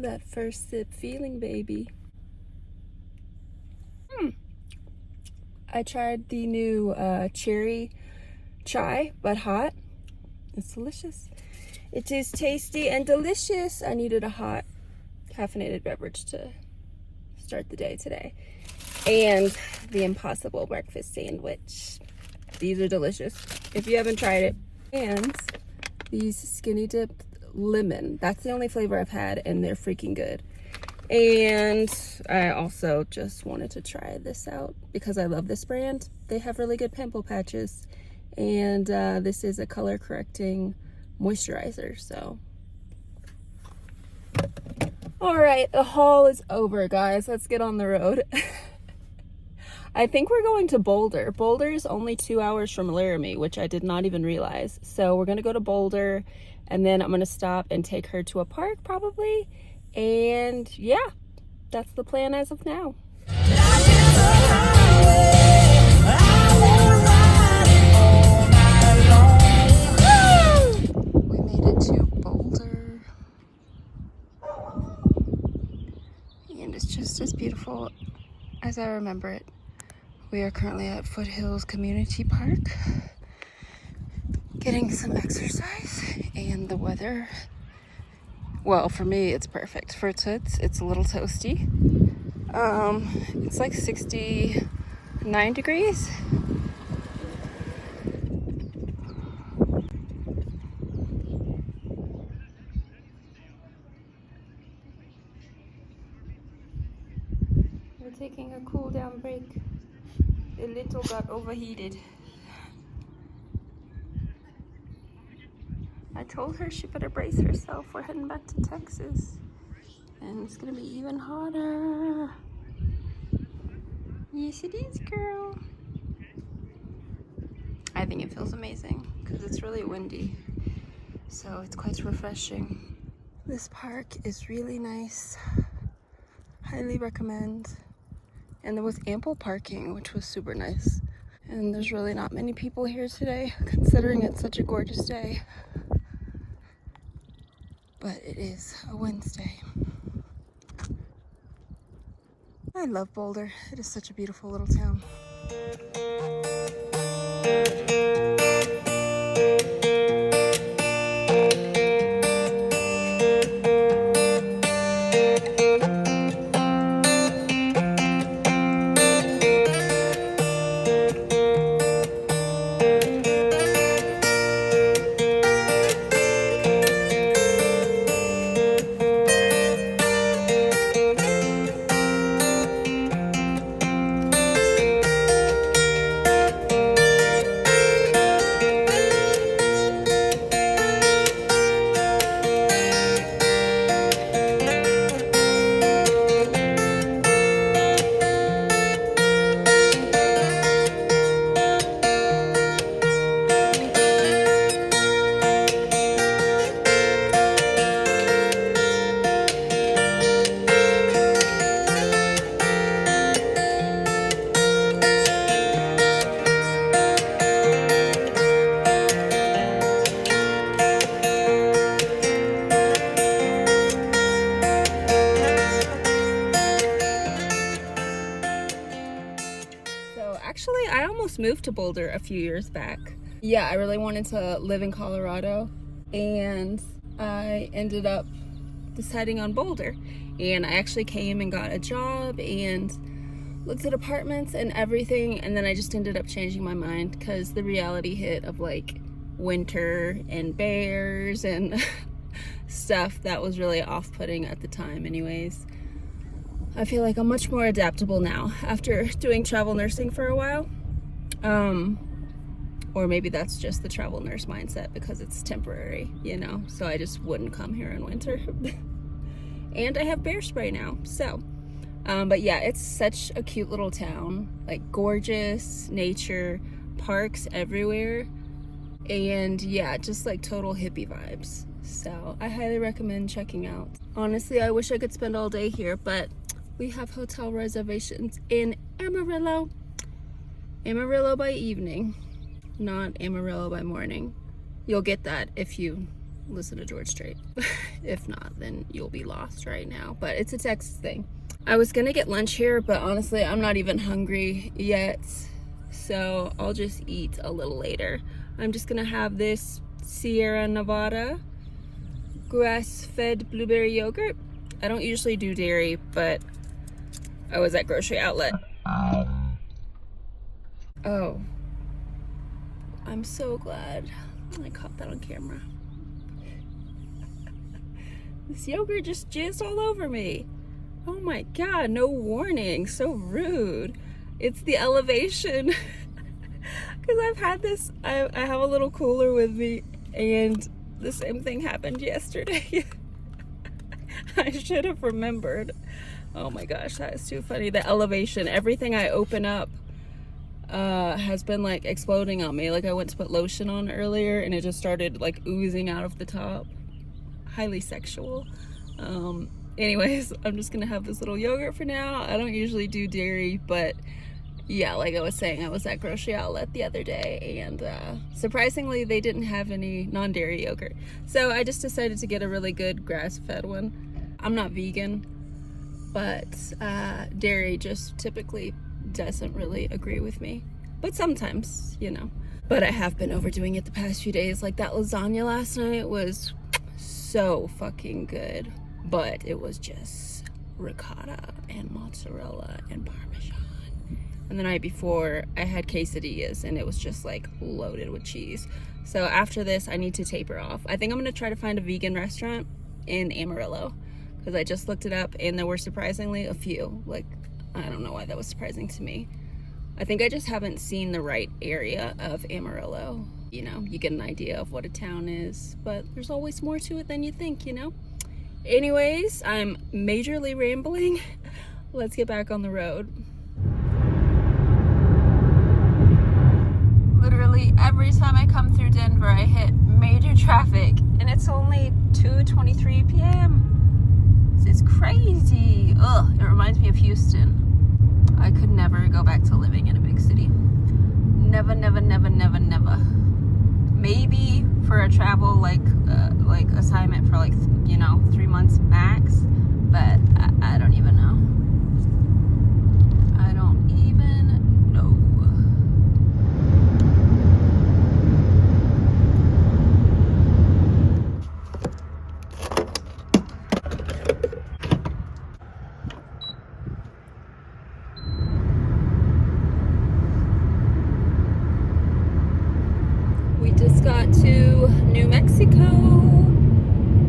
That first sip feeling, baby. I tried the new cherry chai, but hot. It's delicious. It is tasty and delicious. I needed a hot caffeinated beverage to start the day today. And the Impossible breakfast sandwich. These are delicious if you haven't tried it. And these skinny dipped lemon. That's the only flavor I've had, and they're freaking good. And I also just wanted to try this out because I love this brand. They have really good pimple patches, and this is a color correcting moisturizer. So all right, the haul is over, guys. Let's get on the road. I think we're going to Boulder. Boulder is only 2 hours from Laramie, which I did not even realize. So we're gonna go to Boulder, and then I'm gonna stop and take her to a park probably. And yeah, that's the plan as of now. We made it to Boulder, and it's just as beautiful as I remember it. We are currently at Foothills Community Park, getting some exercise, and the weather, well, for me, it's perfect. For Toots, it's a little toasty. It's like 69 degrees. We're taking a cool down break. The little got overheated. I told her she better brace herself. We're heading back to Texas, and it's gonna be even hotter. Yes, it is, girl. I think it feels amazing because it's really windy, so it's quite refreshing. This park is really nice. Highly recommend. And there was ample parking, which was super nice. And there's really not many people here today, considering it's such a gorgeous day. But it is a Wednesday. I love Boulder. It is such a beautiful little town. Actually, I almost moved to Boulder a few years back. Yeah, I really wanted to live in Colorado, and I ended up deciding on Boulder. And I actually came and got a job and looked at apartments and everything, and then I just ended up changing my mind because the reality hit of like winter and bears and stuff that was really off-putting at the time anyways. I feel like I'm much more adaptable now after doing travel nursing for a while. Or maybe that's just the travel nurse mindset because it's temporary, you know? So I just wouldn't come here in winter. And I have bear spray now, so. But yeah, it's such a cute little town. Like gorgeous nature, parks everywhere. And yeah, just like total hippie vibes. So I highly recommend checking out. Honestly, I wish I could spend all day here, but we have hotel reservations in Amarillo. Amarillo by evening, not Amarillo by morning. You'll get that if you listen to George Strait. If not, then you'll be lost right now. But it's a Texas thing. I was gonna get lunch here, but honestly, I'm not even hungry yet. So I'll just eat a little later. I'm just gonna have this Sierra Nevada grass-fed blueberry yogurt. I don't usually do dairy, but I was at grocery outlet. Oh, I'm so glad I caught that on camera. This yogurt just jizzed all over me. Oh my God, no warning, so rude. It's the elevation. Because I've had this, I have a little cooler with me, and the same thing happened yesterday. I should have remembered. Oh my gosh, that is too funny. The elevation, everything I open up has been like exploding on me. Like I went to put lotion on earlier and it just started like oozing out of the top. Highly sexual. Anyways, I'm just gonna have this little yogurt for now. I don't usually do dairy, but yeah, like I was saying, I was at grocery outlet the other day, and surprisingly they didn't have any non-dairy yogurt. So I just decided to get a really good grass-fed one. I'm not vegan, but dairy just typically doesn't really agree with me. But sometimes, you know. But I have been overdoing it the past few days. Like that lasagna last night was so fucking good. But it was just ricotta and mozzarella and parmesan. And the night before I had quesadillas and it was just like loaded with cheese. So after this I need to taper off. I think I'm gonna try to find a vegan restaurant in Amarillo, because I just looked it up and there were surprisingly a few. Like, I don't know why that was surprising to me. I think I just haven't seen the right area of Amarillo. You know, you get an idea of what a town is, but there's always more to it than you think, you know? Anyways, I'm majorly rambling. Let's get back on the road. Literally every time I come through Denver, I hit major traffic, and it's only 2:23 p.m. This is crazy. Ugh, it reminds me of Houston. I could never go back to living in a big city. Never, never, never, never, never. Maybe for a travel like assignment for like, you know, 3 months max, but I don't even know. I don't even know. We just got to New Mexico.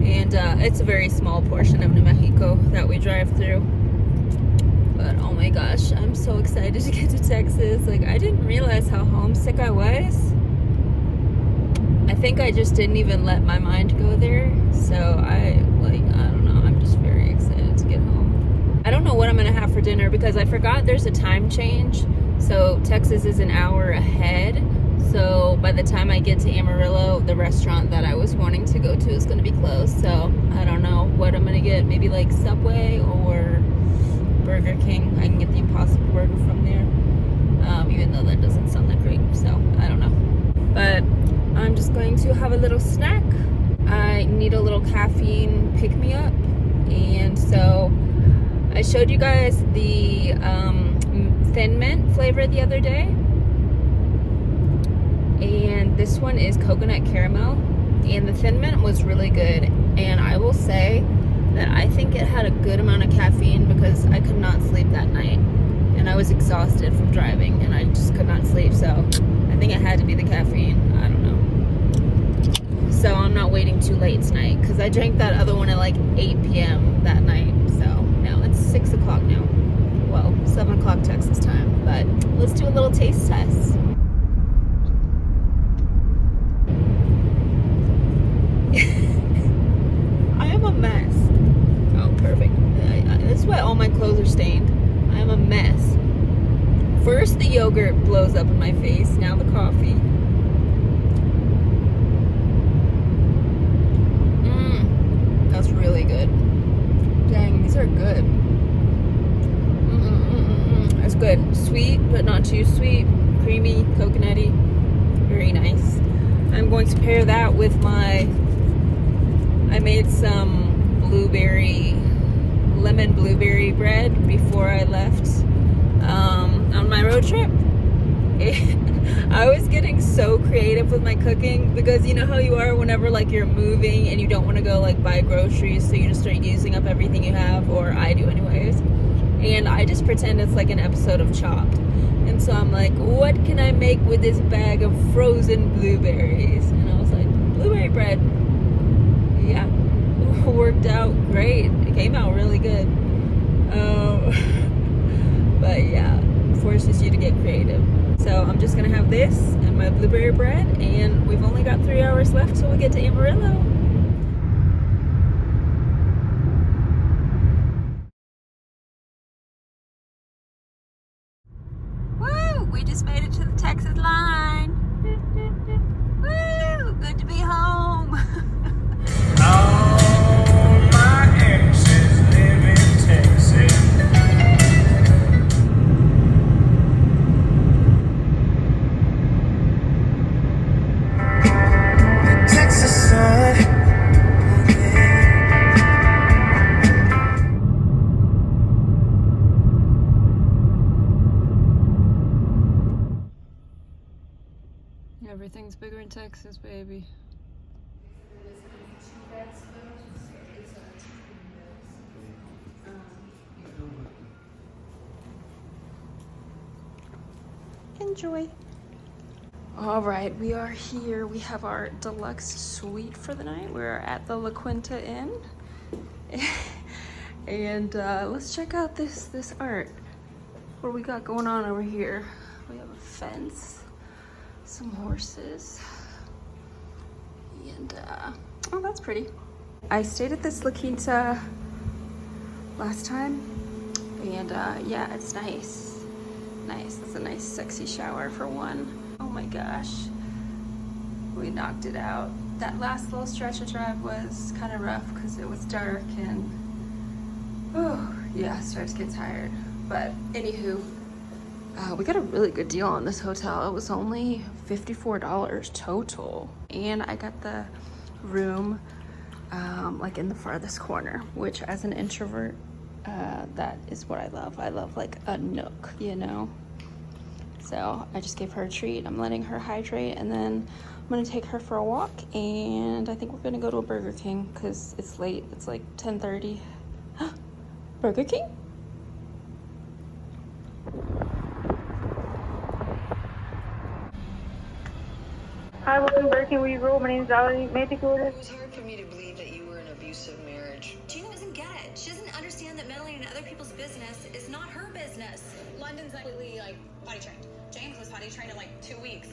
And it's a very small portion of New Mexico that we drive through. But oh my gosh, I'm so excited to get to Texas. Like, I didn't realize how homesick I was. I think I just didn't even let my mind go there. So I don't know, I'm just very excited to get home. I don't know what I'm gonna have for dinner because I forgot there's a time change. So Texas is an hour ahead. So by the time I get to Amarillo, the restaurant that I was wanting to go to is going to be closed. So I don't know what I'm going to get. Maybe like Subway or Burger King. I can get the Impossible Burger from there. Even though that doesn't sound that great. So I don't know. But I'm just going to have a little snack. I need a little caffeine pick-me-up. And so I showed you guys the Thin Mint flavor the other day. And this one is coconut caramel, and the Thin Mint was really good. And I will say that I think it had a good amount of caffeine because I could not sleep that night, and I was exhausted from driving and I just could not sleep. So I think it had to be the caffeine. I don't know. So I'm not waiting too late tonight because I drank that other one at like 8 p.m. that night. So now it's 6 o'clock now. Well, 7 o'clock Texas time. But let's do a little taste test. I am a mess. Oh, perfect. That's why all my clothes are stained. I am a mess. First the yogurt blows up in my face, now the coffee. That's really good. Dang, these are good. That's good. Sweet, but not too sweet. Creamy, coconutty. Very nice. I'm going to pair that with I made some lemon blueberry bread before I left on my road trip. I was getting so creative with my cooking because you know how you are whenever like you're moving and you don't want to go like buy groceries, so you just start using up everything you have, or I do anyways. And I just pretend it's like an episode of Chopped. And so I'm like, what can I make with this bag of frozen blueberries? And I was like, blueberry bread. Yeah, worked out great. It came out really good. But yeah, forces you to get creative. So I'm just gonna have this and my blueberry bread, and we've only got 3 hours left till we get to Amarillo. Woo! We just made it to the Texas line. Woo! Good to be home. All my exes live in Texas. Texas sun. Everything's bigger in Texas, baby. Enjoy. All right, we are here. We have our deluxe suite for the night. We're at the La Quinta Inn. And let's check out this art. What do we got going on over here? We have a fence, some horses, and oh, that's pretty. I stayed at this La Quinta last time, and yeah, it's nice. Nice. It's a nice sexy shower for one. Oh my gosh, we knocked it out. That last little stretch of drive was kind of rough because it was dark and oh yeah, I started to get tired. But anywho, we got a really good deal on this hotel. It was only $54 total, and I got the room like in the farthest corner, which as an introvert, that is what I love. I love like a nook, you know? So I just gave her a treat. I'm letting her hydrate, and then I'm gonna take her for a walk, and I think we're gonna go to a Burger King because it's late. It's like 10:30. Burger King? Hi, welcome to Burger King. Will you roll? My name's Valerie. May I take your order? It was hard for me to believe that you were in an abusive marriage. Gina doesn't get it. She doesn't understand that meddling in other people's business is not her business. London's completely like potty trained. James was potty trained in like 2 weeks.